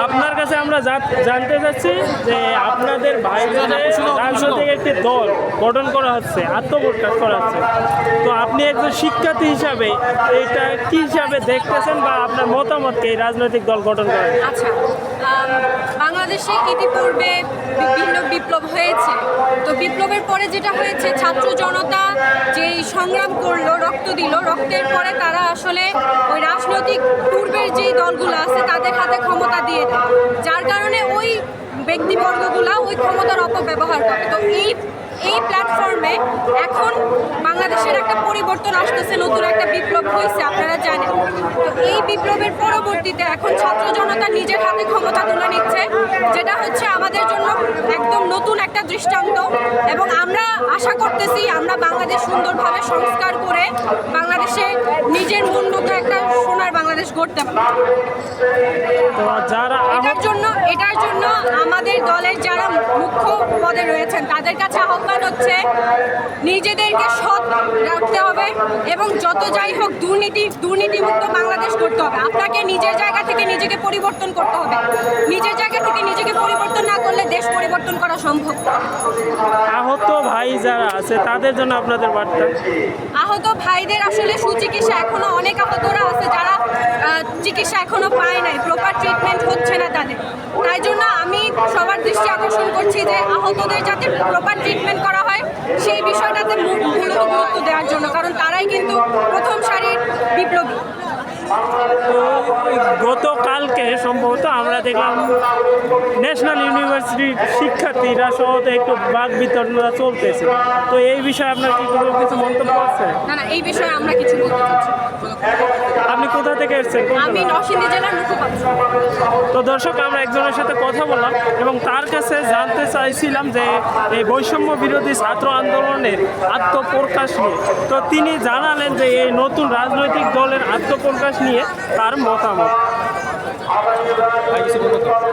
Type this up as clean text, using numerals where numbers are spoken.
আপনার কাছে আমরা জানতে চাচ্ছি যে আপনাদের ভাইদের রাজনৈতিক একটি দল গঠন করা হচ্ছে, আত্মপ্রকাশ করা হচ্ছে, তো আপনি একজন শিক্ষার্থী হিসাবে এটা কি হিসাবে দেখতেছেন বা আপনার মতামতকে এই রাজনৈতিক দল গঠন করা? আচ্ছা, বাংলাদেশে ইতিপূর্বে বিভিন্ন বিপ্লব হয়েছে। তো বিপ্লবের পরে যেটা হয়েছে, ছাত্র জনতা যেই সংগ্রাম করলো, রক্ত দিল, রক্তের পরে তারা আসলে ওই রাজনৈতিক পূর্বের যেই দলগুলো আছে তাদের হাতে ক্ষমতা দিয়ে দেয়, যার কারণে ওই ব্যক্তিবর্গগুলা ওই ক্ষমতার অপব্যবহার করে। তো এই প্ল্যাটফর্মে এখন বাংলাদেশের একটা পরিবর্তন আসতেছে, নতুন একটা বিপ্লব হয়েছে, আপনারা জানেন। তো এই বিপ্লবের পরবর্তীতে এখন ছাত্র জনতা নিজের হাতে ক্ষমতা তুলে নিচ্ছে, যেটা হচ্ছে আমাদের জন্য একদম নতুন একটা দৃষ্টান্ত। এবং আমরা আশা করতেছি আমরা বাংলাদেশ সুন্দরভাবে সংস্কার করে বাংলাদেশে নিজের মন মতো একটা সোনার বাংলাদেশ গড়তে পারি। তো যারা এটার জন্য আমাদের দলের যারা মুখ্য পদে রয়েছেন তাদের কাছে আহ্বান হচ্ছে নিজেদেরকে সৎ রাখতে হবে এবং যত যাই হোক দুর্নীতিমুক্ত বাংলাদেশ করতে হবে। আপনাকে নিজের জায়গা থেকে নিজেকে পরিবর্তন করতে হবে। নিজের জায়গা থেকে নিজেকে পরিবর্তন না করলে দেশ পরিবর্তন করা সম্ভব। আহত ভাই যারা আছে তাদের জন্য আপনাদের বার্তা? আহত ভাইদের আসলে সুচিকিৎসা, এখনো অনেক আহতরা আছে যারা চিকিৎসা এখনো পায় নাই, প্রপার ট্রিটমেন্ট হচ্ছে না তাদের। তাই জন্য আমি সবার দৃষ্টি আকর্ষণ করছি যে আহতদের যাতে প্রপার ট্রিটমেন্ট করা হয় সেই বিষয়টাতে গুরুত্ব দেওয়ার জন্য, কারণ তারাই কিন্তু প্রথম সারির বিপ্লবী। তো গতকালকে সম্ভবত আমরা দেখলাম ন্যাশনাল ইউনিভার্সিটির শিক্ষার্থীরা সহ একটু বাক বিতরণরা চলতেছে, তো এই বিষয়ে আপনার কি কোনো কিছু মন্তব্য আছে? না, এই বিষয়ে আমরা কিছু বলতে চাচ্ছি। আপনি কোথা থেকে এসেছেন? আমি নরসিংদী জেলার মুখপাত্র। তো দর্শক, আমরা একজনের সাথে কথা বললাম এবং তার কাছে জানতে চাইছিলাম যে এই বৈষম্য বিরোধী ছাত্র আন্দোলনের আত্মপ্রকাশ নিয়ে। তো তিনি জানালেন যে এই নতুন রাজনৈতিক দলের আত্মপ্রকাশ নিয়ে তার মতামত।